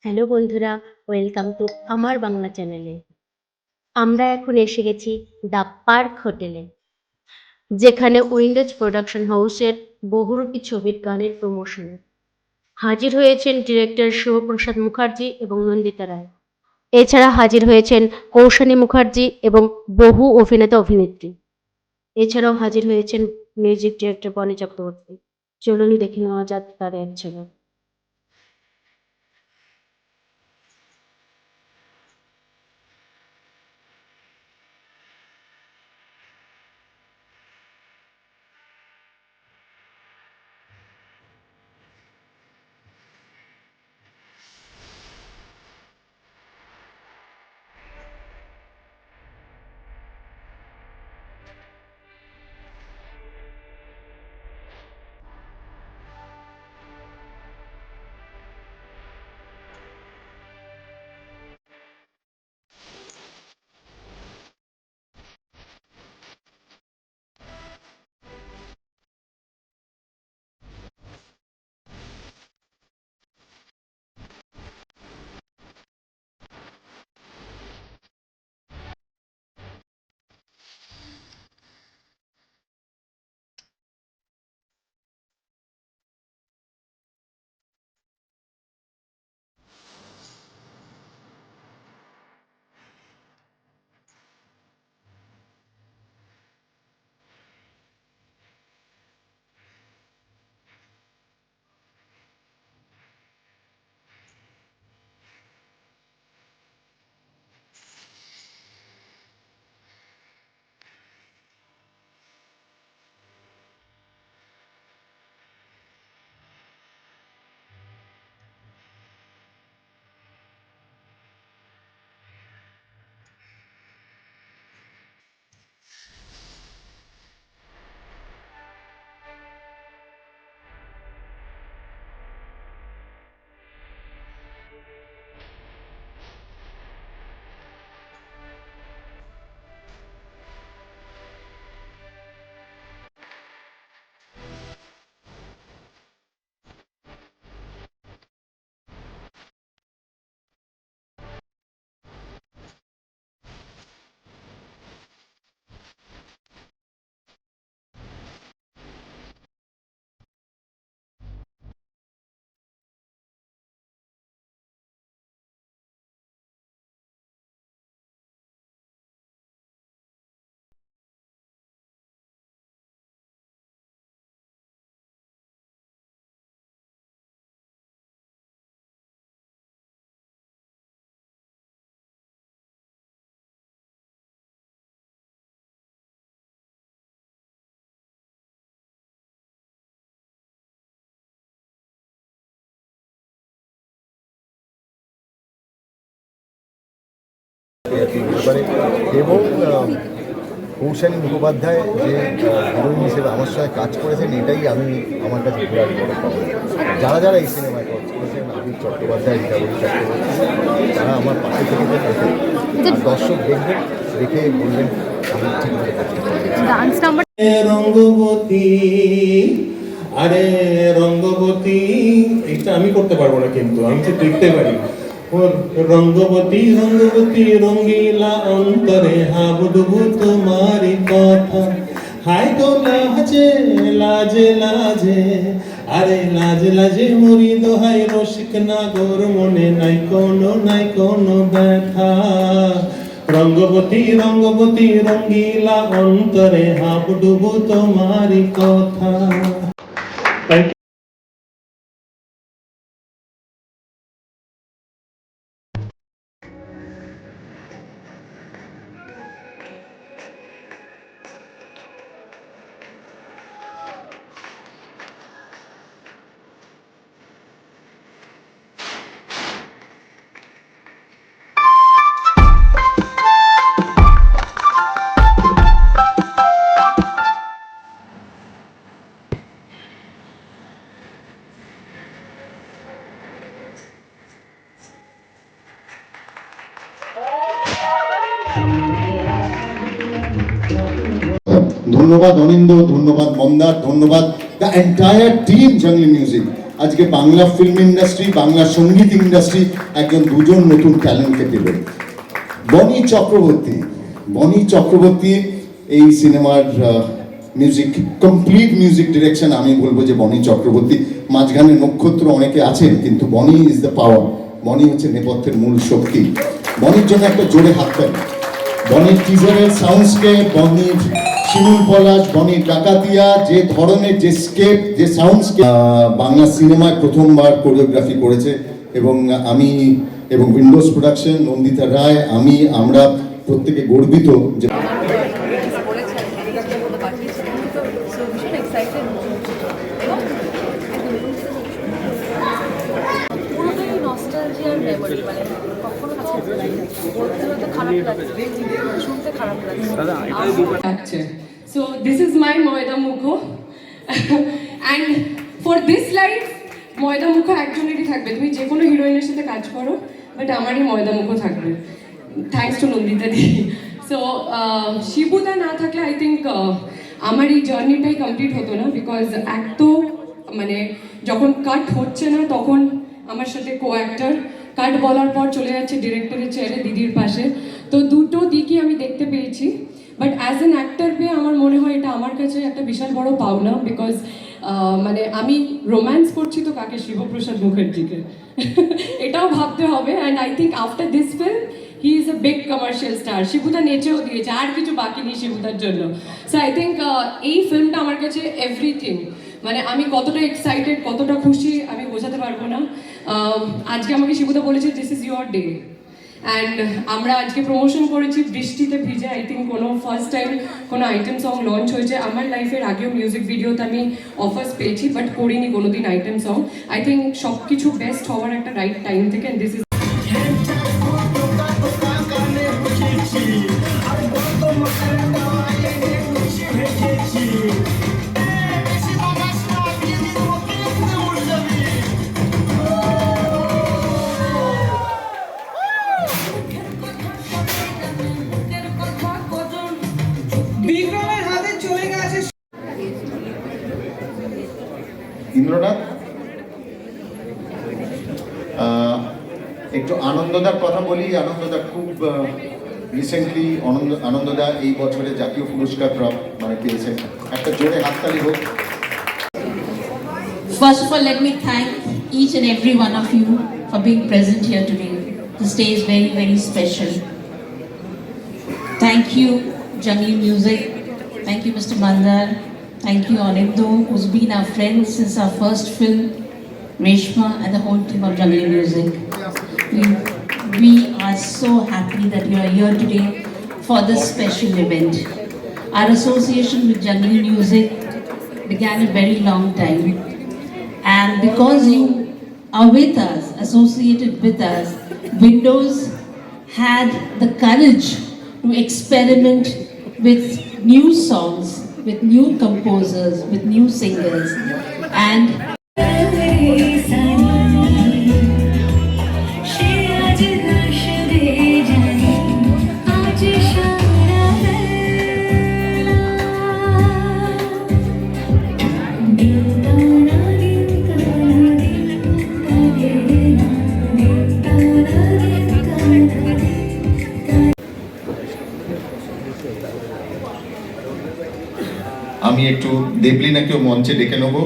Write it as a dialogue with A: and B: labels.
A: Hello বন্ধুরা, welcome to আমার বাংলা চ্যানেলে। আমরা এখন এসে গেছি দ্য পার্ক হোটেলে, যেখানে উইন্ডোজ প্রোডাকশন হাউসের বহুরূপী ছবির গানের প্রমোশনে হাজির হয়েছেন ডিরেক্টর শিবপ্রসাদ মুখার্জি এবং নন্দিতা রায়। এছাড়া হাজির হয়েছেন কৌশানী মুখার্জি এবং বহু অভিনেতা অভিনেত্রী। এছাড়াও হাজির হয়েছেন মিউজিক ডিরেক্টর বনি চক্রবর্তী। চলুন দেখে নেওয়া যাক তার এক ঝলক।
B: এবং কৌশানী মুখোপাধ্যায় যে হিরোইন হিসেবে আমার সঙ্গে কাজ করেছেন, এটাই আমার কাছে বিরাট বড় পাওয়া। যারা যারা এই সিনেমায় কাজ করেছেন, আবির চট্টোপাধ্যায়, রীতাবলী চট্টোপাধ্যায়, তারা আমার পাশে থেকে দেখেন, আর দর্শক দেখবেন, দেখে বলবেন আমি ঠিক মতো কাজ করতে।
C: রঙ্গবতী, আরে রঙ্গবতী, এটা আমি করতে পারবো না, কিন্তু আমি তো দেখতে পারি। রঙ্গবতী রঙ্গবতী রঙ্গিলা অন্তরে হাবুডুবু তোমারই কথা, হাই তো লাজে লাজে লাজে, আরে লাজে লাজে মরি দোহাই রসিক নাগর, মনে নাই কোনো ব্যথা। রঙ্গবতী রঙ্গবতী রঙ্গিলা অন্তরে হাবুডুবু তোমারই কথা।
B: ধন্যবাদ অনিন্দ, ধন্যবাদ মন্দার, ধন্যবাদ the entire team Jungli Music. আজকে বাংলা ফিল্ম ইন্ডাস্ট্রি, বাংলা সঙ্গীত ইন্ডাস্ট্রি একজন দুজন নতুন ট্যালেন্টকে পেল। বনি চক্রবর্তী এই সিনেমার মিউজিক, কমপ্লিট মিউজিক ডিরেকশন আমি বলবো যে বনি চক্রবর্তী। মাঝখানে নক্ষত্র অনেকে আছেন, কিন্তু বনি ইজ দ্য পাওয়ার। বনি হচ্ছে নেপথ্যের মূল শক্তি। বনির জন্য একটা জোরে হাততালি। বনির টিজারের সাউন্ডস্কেপ, বনির শিমুল পলাশ, বনির ডাকাতিয়া, যে ধরনের যে স্কেপ, যে সাউন্ডস্কেপ বাংলা সিনেমায় প্রথমবার কোরিওগ্রাফি করেছে। এবং আমি এবং উইন্ডোজ প্রোডাকশন, নন্দিতা রায়, আমরা প্রত্যেকে গর্বিত যে
D: নস্টালজিয়ার মেমরি, মানে কখনো কাছে বলতে হয়তো খারাপ লাগছে, শুনতে খারাপ লাগছে।
E: So this is my Moida Mukho and for this life Moida Mukho একজনেরই থাকবে। তুমি যে কোনো হিরোইনের সাথে কাজ করো, বাট আমারই Moida Mukho থাকবে। থ্যাঙ্কস টু নন্দিতা দি। সো শিবুদা না থাকলে আই থিঙ্ক আমার এই জার্নিটাই কমপ্লিট হতো না, বিকজ এক তো মানে যখন কাট হচ্ছে না তখন আমার সাথে কো অ্যাক্টর, কাট বলার পর চলে যাচ্ছে ডিরেক্টরের চেয়ারে দিদির পাশে। তো দুটো দিকই আমি দেখতে পেয়েছি, বাট অ্যাজ অ্যান অ্যাক্টর পেয়ে আমার মনে হয় এটা আমার কাছে একটা বিশাল বড় পাওনা, বিকজ মানে আমি রোম্যান্স করছি তো কাকে, শিবপ্রসাদ মুখার্জিকে এটাও ভাবতে হবে। And I think after this film he is a big commercial star. Shibuda নেচেও দিয়েছে, আর কিছু বাকি নেই শিবুদার জন্য। সো আই থিঙ্ক এই ফিল্মটা আমার কাছে এভরিথিং। মানে আমি কতটা এক্সাইটেড, কতটা খুশি আমি বোঝাতে পারবো না। আজকে আমাকে শিবুদা বলেছে this is your day, and আমরা আজকে প্রমোশন করেছি বৃষ্টিতে ভিজে। আই থিঙ্ক কোনো ফার্স্ট টাইম কোনো আইটেম সং লঞ্চ হয়েছে আমার লাইফের। আগেও মিউজিক ভিডিওতে আমি অফার্স পেয়েছি, বাট করিনি কোনোদিন আইটেম সং। আই থিঙ্ক সব কিছু বেস্ট হওয়ার একটা রাইট টাইম থেকে, অ্যান্ড দিস ইজ
F: বিক্রমের হাতে চলে গেছে।
B: ইন্দ্রনাথ, একটু আনন্দদার কথা বলি। আনন্দদা খুব রিসেন্টলি আনন্দদা এই বছরে জাতীয় পুরস্কার পেয়েছেন। একটা জোরে হাততালি হোক।
G: First of all, let me thank each and every one of you for being present here today. This day is very, very special. Thank you, Junglee Music. Thank you, Mr. Mandar. Thank you, Anindhu, who's been our friend since our first film, Reshma, and the whole team of Junglee Music. We are so happy that you are here today for this special event. Our association with Junglee Music began a very long time. And because you are with us, associated with us, Windows had the courage to experiment with new songs, with new composers, with new singers. And
B: আমি একটু দেবলিনাকেও মঞ্চে ডেকে নেবো।